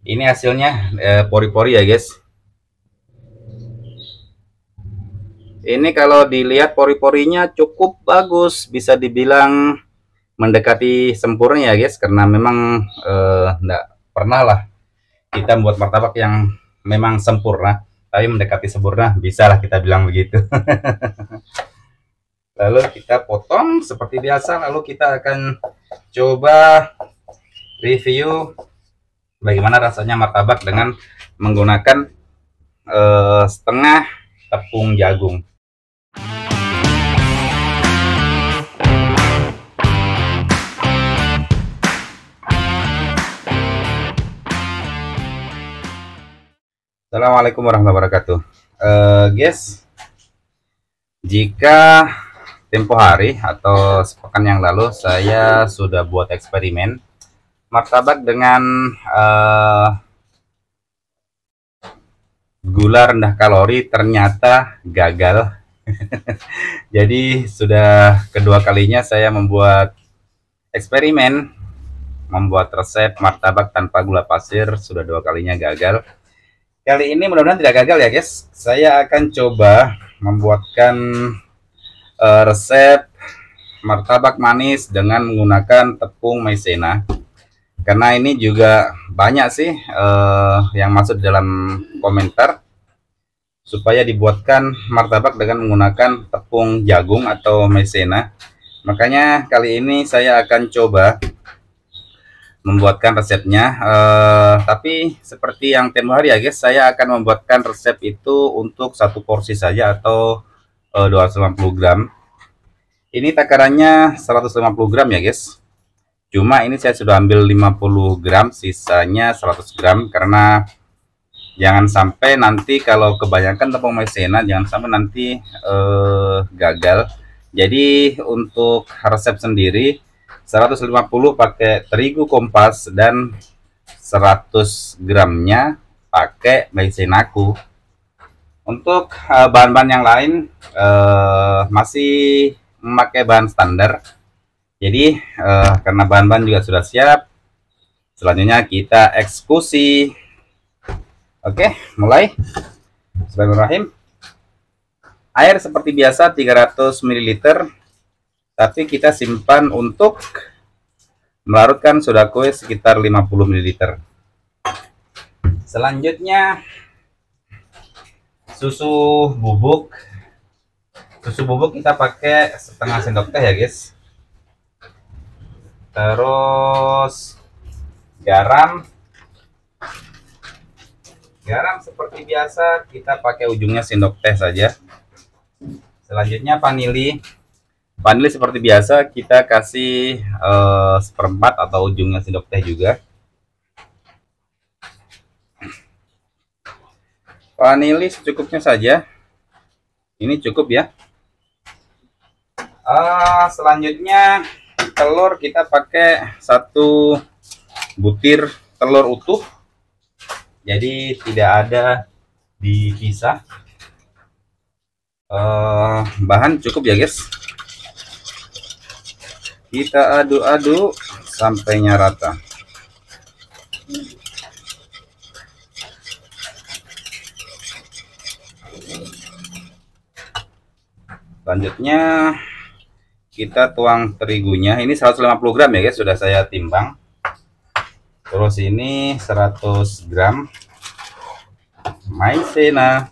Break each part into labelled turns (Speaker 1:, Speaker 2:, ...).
Speaker 1: Ini hasilnya pori-pori ya guys. Ini kalau dilihat pori-porinya cukup bagus, bisa dibilang mendekati sempurna ya guys, karena memang enggak pernah lah kita membuat martabak yang memang sempurna, tapi mendekati sempurna, bisa lah kita bilang begitu. Lalu kita potong seperti biasa, lalu kita akan coba review bagaimana rasanya martabak dengan menggunakan setengah tepung jagung. Assalamualaikum warahmatullahi wabarakatuh. Guys, jika tempo hari atau sepekan yang lalu saya sudah buat eksperimen martabak dengan gula rendah kalori, ternyata gagal. Jadi sudah kedua kalinya saya membuat eksperimen membuat resep martabak tanpa gula pasir, sudah dua kalinya gagal. Kali ini mudah-mudahan tidak gagal ya guys. Saya akan coba membuatkan resep martabak manis dengan menggunakan tepung maizena. Karena ini juga banyak sih yang masuk dalam komentar supaya dibuatkan martabak dengan menggunakan tepung jagung atau maizena. Makanya kali ini saya akan coba membuatkan resepnya, tapi seperti yang tempo hari ya guys, saya akan membuatkan resep itu untuk satu porsi saja atau 250 gram. Ini takarannya 150 gram ya guys, cuma ini saya sudah ambil 50 gram, sisanya 100 gram, karena jangan sampai nanti kalau kebanyakan tepung maizena, jangan sampai nanti gagal. Jadi untuk resep sendiri 150 pakai terigu kompas dan 100 gramnya pakai maizenaku. Untuk bahan-bahan yang lain masih memakai bahan standar. Jadi karena bahan-bahan juga sudah siap, selanjutnya kita eksekusi. Oke, mulai. Bismillahirrahmanirrahim. Air seperti biasa 300 ml, tapi kita simpan untuk melarutkan soda kue sekitar 50 ml. Selanjutnya susu bubuk. Susu bubuk kita pakai setengah sendok teh ya guys. Terus garam. Garam seperti biasa kita pakai ujungnya sendok teh saja. Selanjutnya vanili. Vanili seperti biasa kita kasih seperempat atau ujungnya sendok teh juga. Vanili secukupnya saja. Ini cukup ya. Selanjutnya telur kita pakai 1 butir telur utuh. Jadi tidak ada dipisah. Bahan cukup ya guys. Kita aduk-aduk sampainya rata. Selanjutnya kita tuang terigunya. Ini 150 gram ya guys, sudah saya timbang. Terus ini 100 gram maizena.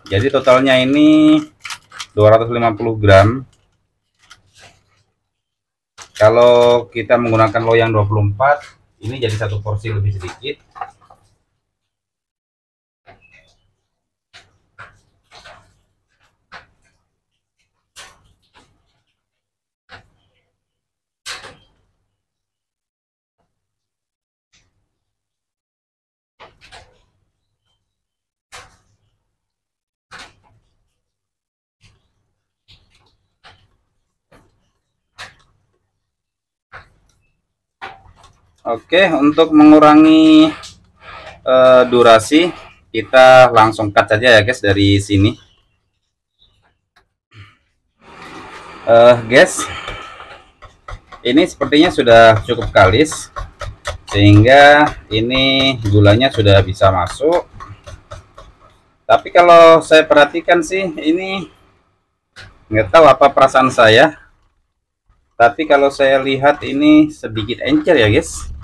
Speaker 1: Jadi totalnya ini 250 gram. Kalau kita menggunakan loyang 24, ini jadi satu porsi lebih sedikit. Oke, untuk mengurangi durasi, kita langsung cut saja ya guys dari sini. Guys, ini sepertinya sudah cukup kalis, sehingga ini gulanya sudah bisa masuk. Tapi kalau saya perhatikan sih, ini nggak tahu apa perasaan saya, tapi kalau saya lihat ini sedikit encer ya guys.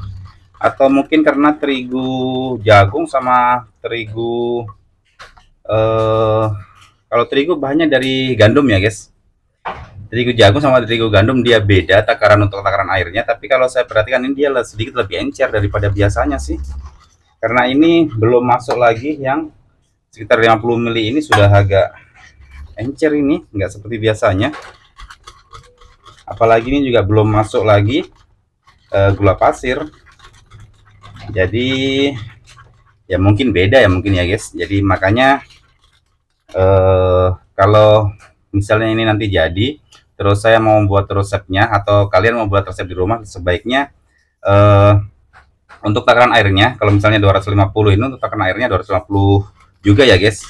Speaker 1: Atau mungkin karena terigu jagung sama terigu, kalau terigu bahannya dari gandum ya guys. Terigu jagung sama terigu gandum dia beda takaran untuk takaran airnya, tapi kalau saya perhatikan ini dia sedikit lebih encer daripada biasanya sih. Karena ini belum masuk lagi yang sekitar 50 ml, ini sudah agak encer, ini nggak seperti biasanya. Apalagi ini juga belum masuk lagi gula pasir. Jadi ya mungkin beda ya mungkin ya guys. Jadi makanya kalau misalnya ini nanti jadi, terus saya mau buat resepnya atau kalian mau buat resep di rumah, sebaiknya untuk takaran airnya, kalau misalnya 250 ini untuk takaran airnya 250 juga ya guys.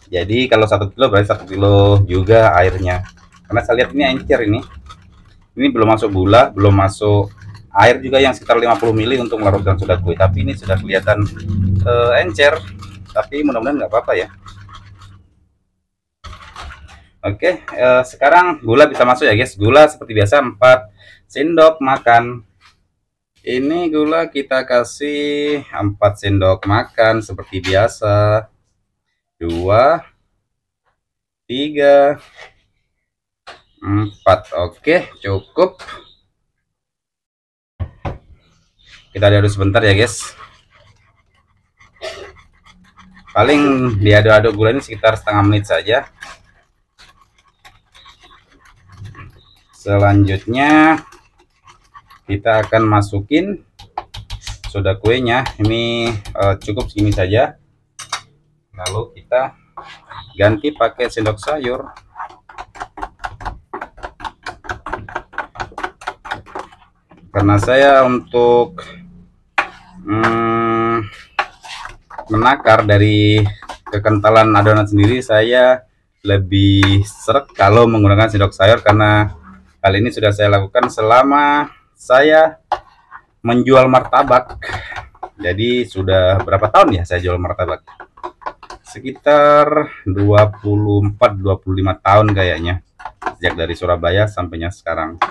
Speaker 1: Jadi kalau 1 kilo berarti 1 kilo juga airnya. Karena saya lihat ini encer, ini belum masuk gula, belum masuk air juga yang sekitar 50 ml untuk melarutkan soda kue. Tapi ini sudah kelihatan encer, tapi mudah-mudahan nggak apa-apa ya. Oke, sekarang gula bisa masuk ya guys. Gula seperti biasa 4 sendok makan. Ini gula kita kasih 4 sendok makan seperti biasa. 2, 3, 4. Oke, cukup. Kita aduk sebentar ya guys. Paling diaduk-aduk gula ini sekitar setengah menit saja. Selanjutnya kita akan masukin soda kuenya. Ini cukup segini saja. Lalu kita ganti pakai sendok sayur. Karena saya untuk menakar dari kekentalan adonan sendiri, saya lebih seret kalau menggunakan sendok sayur, karena hal ini sudah saya lakukan selama saya menjual martabak. Jadi sudah berapa tahun ya saya jual martabak? Sekitar 24-25 tahun kayaknya. Sejak dari Surabaya sampainya sekarang.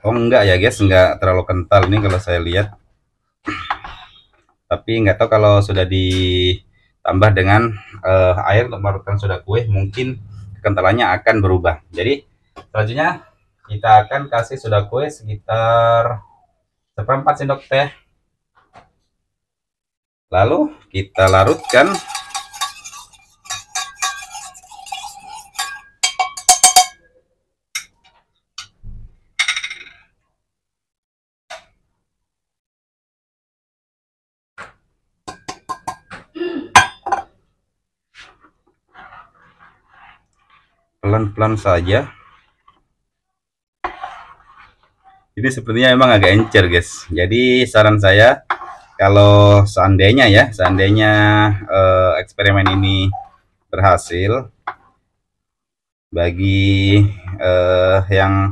Speaker 1: Oh enggak ya guys, enggak terlalu kental nih kalau saya lihat. Tapi nggak tahu kalau sudah ditambah dengan air untuk melarutkan soda kue, mungkin kekentalannya akan berubah. Jadi selanjutnya kita akan kasih soda kue sekitar 1/4 sendok teh. Lalu kita larutkan. Pelan-pelan saja. Ini sepertinya memang agak encer guys. Jadi saran saya, kalau seandainya eksperimen ini berhasil, bagi yang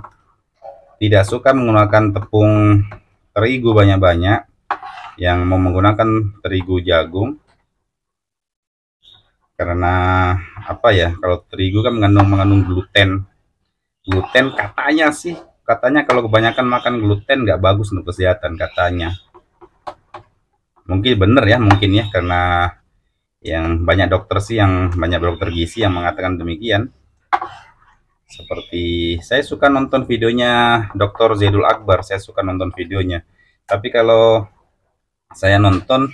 Speaker 1: tidak suka menggunakan tepung terigu banyak-banyak, yang mau menggunakan terigu jagung, karena apa ya, kalau terigu kan mengandung gluten. Katanya kalau kebanyakan makan gluten nggak bagus untuk kesehatan katanya. Mungkin bener ya, mungkin ya, karena yang banyak dokter gizi yang mengatakan demikian. Seperti saya suka nonton videonya Dr. Zaidul Akbar, saya suka nonton videonya. Tapi kalau saya nonton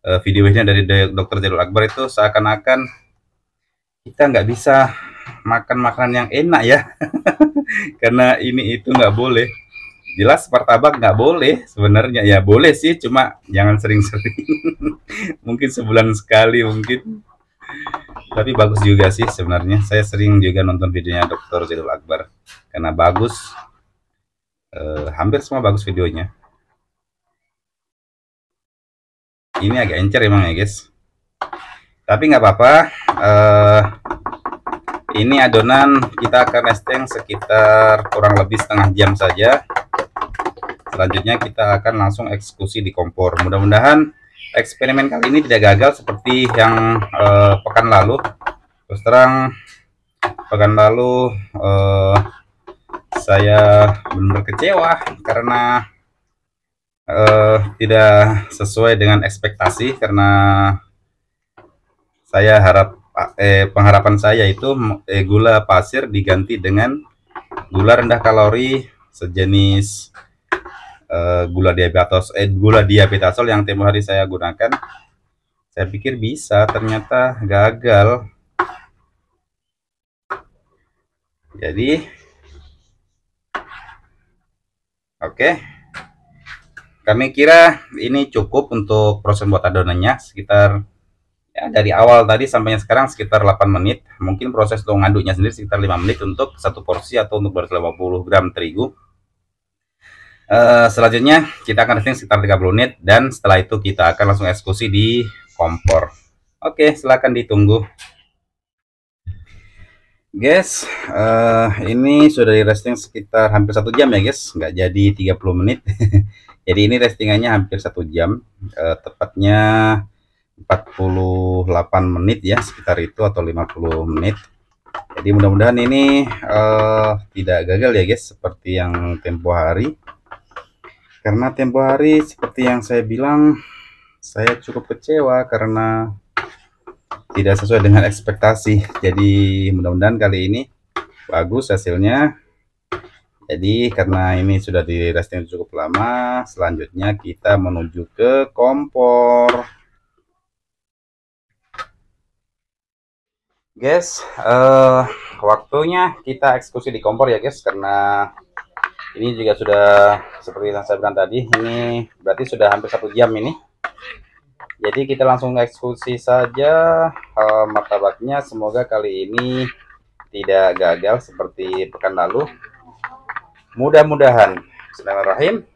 Speaker 1: video-nya dari Dr. Zaidul Akbar, itu seakan-akan kita nggak bisa makan makanan yang enak ya. Karena ini itu nggak boleh. Jelas martabak nggak boleh sebenarnya, ya boleh sih, cuma jangan sering-sering. Mungkin sebulan sekali mungkin. Tapi bagus juga sih sebenarnya. Saya sering juga nonton videonya Dr. Zaidul Akbar. karena bagus, hampir semua bagus videonya. Ini agak encer emang ya guys, tapi nggak apa-apa. Ini adonan kita akan nesting sekitar kurang lebih setengah jam saja. Selanjutnya kita akan langsung eksekusi di kompor. Mudah-mudahan eksperimen kali ini tidak gagal seperti yang pekan lalu. Terus terang pekan lalu saya benar-benar kecewa karena tidak sesuai dengan ekspektasi, karena saya pengharapan saya itu gula pasir diganti dengan gula rendah kalori sejenis gula diabetasol yang tempo hari saya gunakan. Saya pikir bisa, ternyata gagal. Jadi oke, kami kira ini cukup untuk proses buat adonannya, sekitar ya dari awal tadi sampai sekarang sekitar 8 menit. Mungkin proses untuk ngaduknya sendiri sekitar 5 menit untuk satu porsi atau untuk 250 gram terigu. Selanjutnya kita akan testing sekitar 30 menit, dan setelah itu kita akan langsung eksekusi di kompor. Oke, silahkan ditunggu guys. Ini sudah di resting sekitar hampir 1 jam ya guys, nggak jadi 30 menit. Jadi ini restingannya hampir 1 jam, tepatnya 48 menit ya, sekitar itu, atau 50 menit. Jadi mudah-mudahan ini tidak gagal ya guys, seperti yang tempo hari. Karena tempo hari seperti yang saya bilang, saya cukup kecewa karena tidak sesuai dengan ekspektasi. Jadi mudah-mudahan kali ini bagus hasilnya. Jadi karena ini sudah di resting cukup lama, selanjutnya kita menuju ke kompor. Guys, waktunya kita eksekusi di kompor ya guys, karena ini juga sudah seperti yang saya bilang tadi, ini berarti sudah hampir 1 jam ini. Jadi kita langsung eksekusi saja martabaknya. Semoga kali ini tidak gagal seperti pekan lalu. Mudah-mudahan. Bismillahirrahmanirrahim.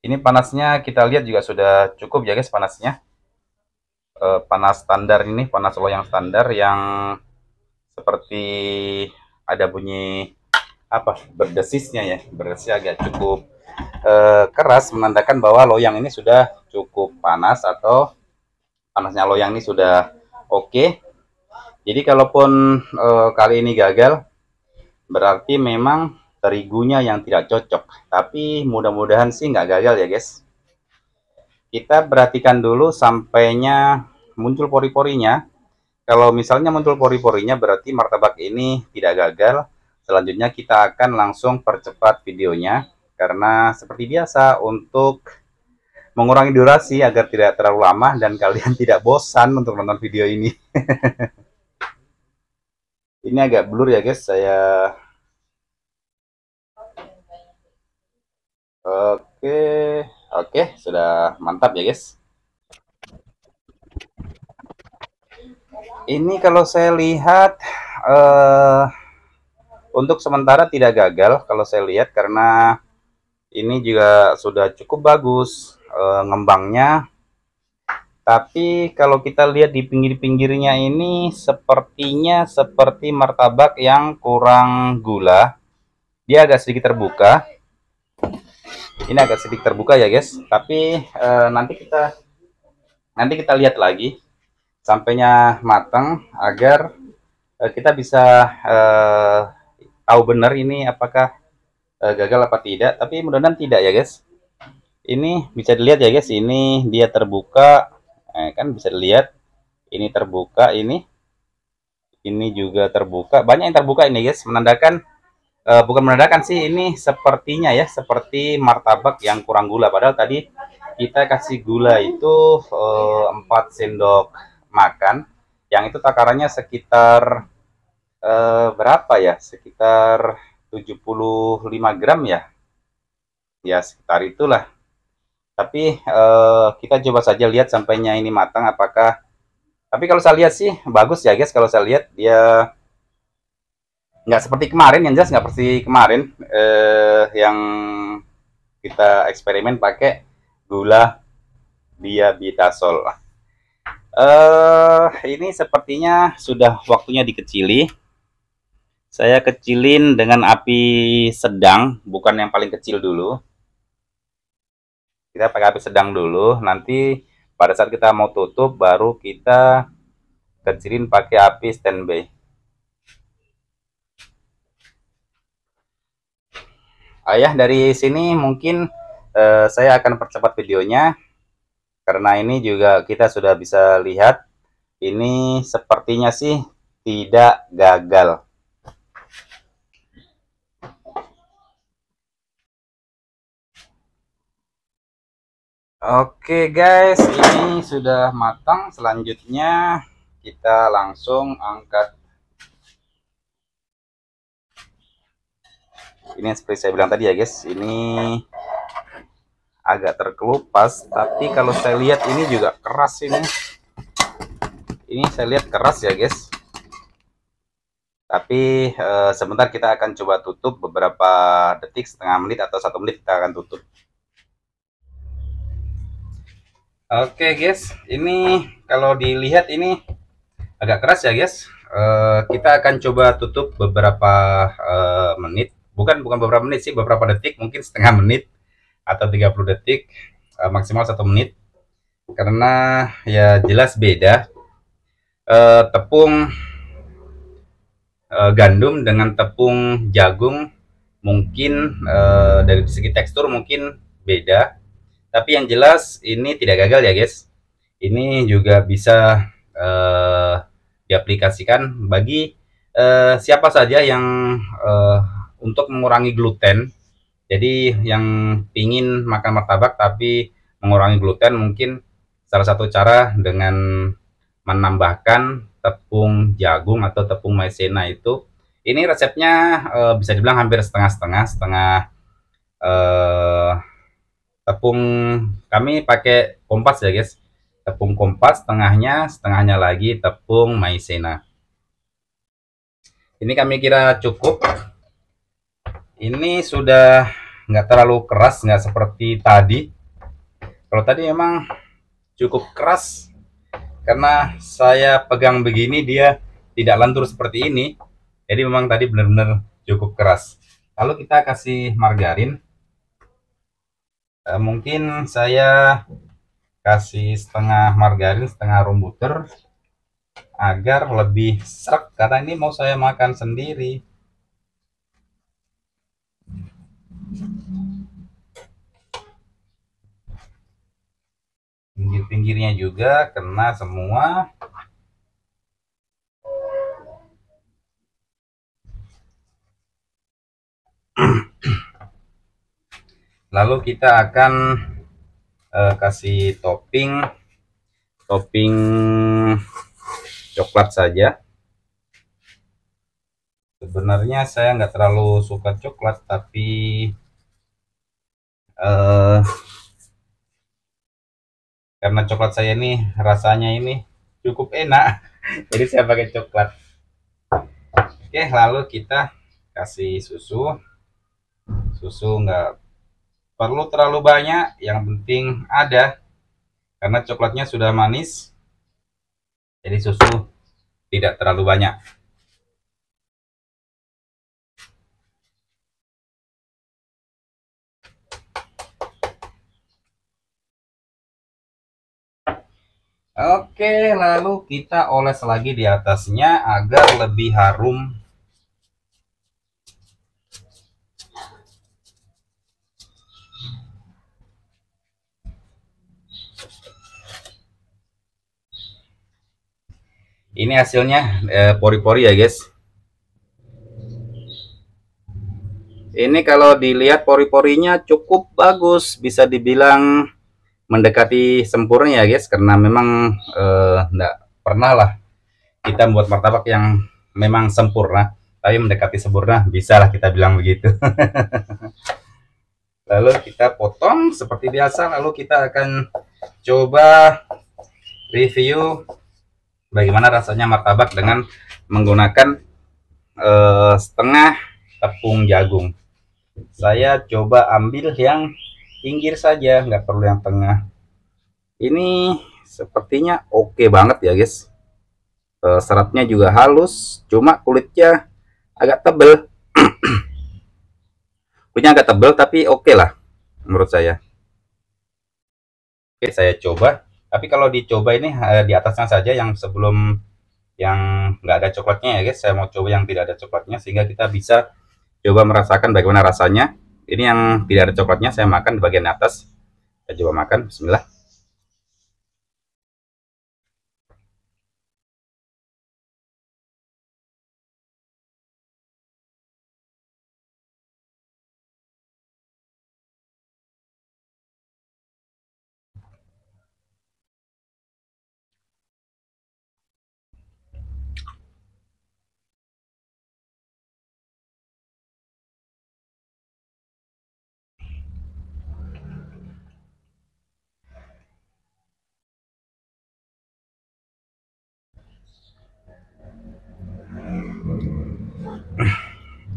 Speaker 1: Ini panasnya kita lihat juga sudah cukup ya guys, panasnya. Panas standar ini, panas loyang standar yang seperti ada bunyi apa, berdesisnya ya, berdesisnya agak cukup keras, menandakan bahwa loyang ini sudah cukup panas, atau panasnya loyang ini sudah oke. Jadi kalaupun kali ini gagal, berarti memang terigunya yang tidak cocok. Tapi mudah-mudahan sih nggak gagal ya guys. Kita perhatikan dulu sampainya muncul pori-porinya. Kalau misalnya muncul pori-porinya berarti martabak ini tidak gagal. Selanjutnya kita akan langsung percepat videonya, karena seperti biasa untuk mengurangi durasi agar tidak terlalu lama dan kalian tidak bosan untuk nonton video ini. Ini agak blur ya guys, saya oke, sudah mantap ya guys. Ini kalau saya lihat untuk sementara tidak gagal kalau saya lihat, karena ini juga sudah cukup bagus ngembangnya. Tapi kalau kita lihat di pinggir-pinggirnya ini sepertinya seperti martabak yang kurang gula. Dia agak sedikit terbuka. Ini agak sedikit terbuka ya guys. Tapi nanti kita lihat lagi sampainya matang, agar kita bisa tahu benar ini apakah gagal apa tidak. Tapi mudah-mudahan tidak ya guys. Ini bisa dilihat ya guys, ini dia terbuka, kan bisa dilihat ini terbuka, ini juga terbuka, banyak yang terbuka ini guys, menandakan bukan menandakan sih, ini sepertinya ya seperti martabak yang kurang gula. Padahal tadi kita kasih gula itu 4 sendok makan, yang itu takarannya sekitar berapa ya, sekitar 75 gram ya sekitar itulah. Tapi kita coba saja lihat sampainya ini matang apakah Tapi kalau saya lihat sih bagus ya guys. Kalau saya lihat dia nggak seperti kemarin, yang jelas nggak seperti kemarin yang kita eksperimen pakai gula diabitasol. Ini sepertinya sudah waktunya dikecili. Saya kecilin dengan api sedang, bukan yang paling kecil dulu. Kita pakai api sedang dulu. Nanti pada saat kita mau tutup, baru kita kecilin pakai api standby. Ya, dari sini mungkin saya akan percepat videonya. Karena ini juga kita sudah bisa lihat. Ini sepertinya sih tidak gagal. Oke guys, ini sudah matang. Selanjutnya kita langsung angkat. Ini seperti saya bilang tadi ya guys, ini agak terkelupas, tapi kalau saya lihat ini juga keras ini. Ini saya lihat keras ya guys. Tapi sebentar kita akan coba tutup beberapa detik, setengah menit atau 1 menit kita akan tutup. Oke guys, ini kalau dilihat ini agak keras ya guys. Kita akan coba tutup beberapa menit, bukan beberapa menit sih, beberapa detik, mungkin setengah menit atau 30 detik, maksimal 1 menit. Karena ya jelas beda tepung gandum dengan tepung jagung, mungkin dari segi tekstur mungkin beda. Tapi yang jelas ini tidak gagal ya guys. Ini juga bisa diaplikasikan bagi siapa saja yang untuk mengurangi gluten. Jadi yang pingin makan martabak tapi mengurangi gluten, mungkin salah satu cara dengan menambahkan tepung jagung atau tepung maizena itu. Ini resepnya bisa dibilang hampir setengah tepung kami pakai kompas ya guys, tepung kompas setengahnya lagi tepung maizena. Ini kami kira cukup. Ini sudah nggak terlalu keras, nggak seperti tadi. Kalau tadi memang cukup keras, karena saya pegang begini dia tidak lentur seperti ini. Jadi memang tadi benar-benar cukup keras. Lalu kita kasih margarin. Mungkin saya kasih setengah margarin, setengah room butter agar lebih seret, karena ini mau saya makan sendiri. Pinggir-pinggirnya juga kena semua. Lalu kita akan kasih topping coklat saja. Sebenarnya saya nggak terlalu suka coklat, tapi karena coklat saya ini rasanya ini cukup enak, jadi saya pakai coklat. Oke, lalu kita kasih susu nggak perlu terlalu banyak, yang penting ada, karena coklatnya sudah manis, jadi susu tidak terlalu banyak. Oke, lalu kita oles lagi di atasnya agar lebih harum. Ini hasilnya pori-pori ya guys. Ini kalau dilihat pori-porinya cukup bagus, bisa dibilang mendekati sempurna ya guys, karena memang enggak pernah lah kita membuat martabak yang memang sempurna, tapi mendekati sempurna, bisa lah kita bilang begitu. Lalu kita potong seperti biasa, lalu kita akan coba review bagaimana rasanya martabak dengan menggunakan setengah tepung jagung. Saya coba ambil yang pinggir saja, nggak perlu yang tengah. Ini sepertinya oke banget ya guys. Seratnya juga halus, cuma kulitnya agak tebel. Kulitnya agak tebel tapi oke lah menurut saya. Oke, saya coba. Tapi kalau dicoba ini di atasnya saja, yang sebelum yang nggak ada coklatnya ya guys. Saya mau coba yang tidak ada coklatnya sehingga kita bisa coba merasakan bagaimana rasanya. Ini yang tidak ada coklatnya saya makan di bagian atas. Saya coba makan. Bismillah.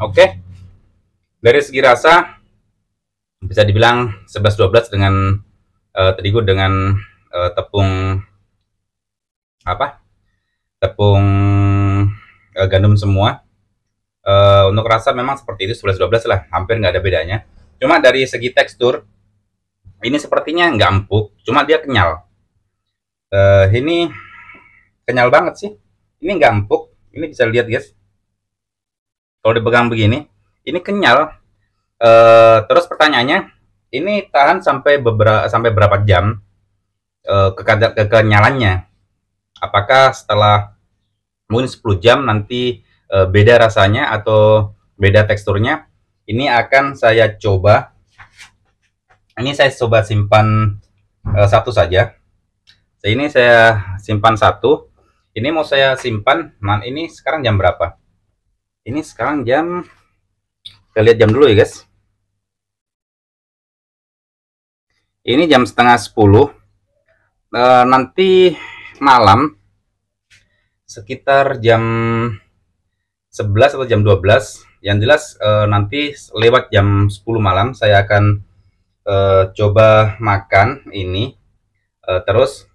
Speaker 1: Oke, dari segi rasa bisa dibilang 11-12 dengan terigu dengan tepung apa? Tepung gandum semua. Untuk rasa memang seperti itu 11-12 lah, hampir nggak ada bedanya. Cuma dari segi tekstur ini sepertinya nggak empuk, cuma dia kenyal. Ini kenyal banget sih. Ini nggak empuk. Ini bisa lihat guys. Kalau dipegang begini, ini kenyal. Terus pertanyaannya, ini tahan sampai berapa jam kekenyalannya? Apakah setelah mungkin 10 jam nanti beda rasanya atau beda teksturnya? Ini akan saya coba. Ini saya coba simpan satu saja. Ini saya simpan satu. Ini mau saya simpan. Ini sekarang jam berapa? Ini sekarang jam, kita lihat jam dulu ya guys. Ini jam setengah 10. Nanti malam sekitar jam 11 atau jam 12. Yang jelas nanti lewat jam 10 malam saya akan coba makan ini. Terus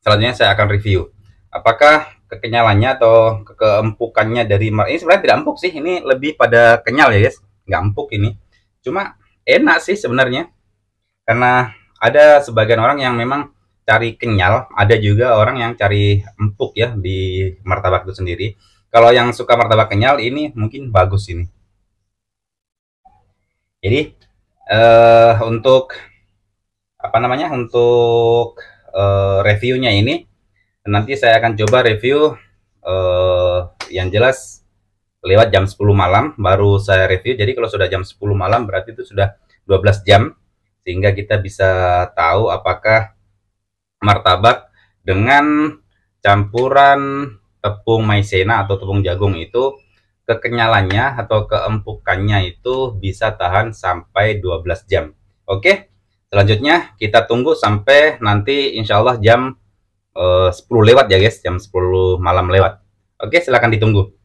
Speaker 1: selanjutnya saya akan review apakah kekenyalannya atau keempukannya dari ini sebenarnya tidak empuk sih, ini lebih pada kenyal ya guys, nggak empuk ini, cuma enak sih sebenarnya karena ada sebagian orang yang memang cari kenyal, ada juga orang yang cari empuk ya di martabak itu sendiri. Kalau yang suka martabak kenyal ini mungkin bagus ini. Jadi untuk apa namanya, untuk reviewnya ini nanti saya akan coba review yang jelas lewat jam 10 malam baru saya review. Jadi kalau sudah jam 10 malam berarti itu sudah 12 jam, sehingga kita bisa tahu apakah martabak dengan campuran tepung maizena atau tepung jagung itu kekenyalannya atau keempukannya itu bisa tahan sampai 12 jam. Oke, selanjutnya kita tunggu sampai nanti insya Allah jam 10 lewat ya guys, jam 10 malam lewat. Oke, silahkan ditunggu.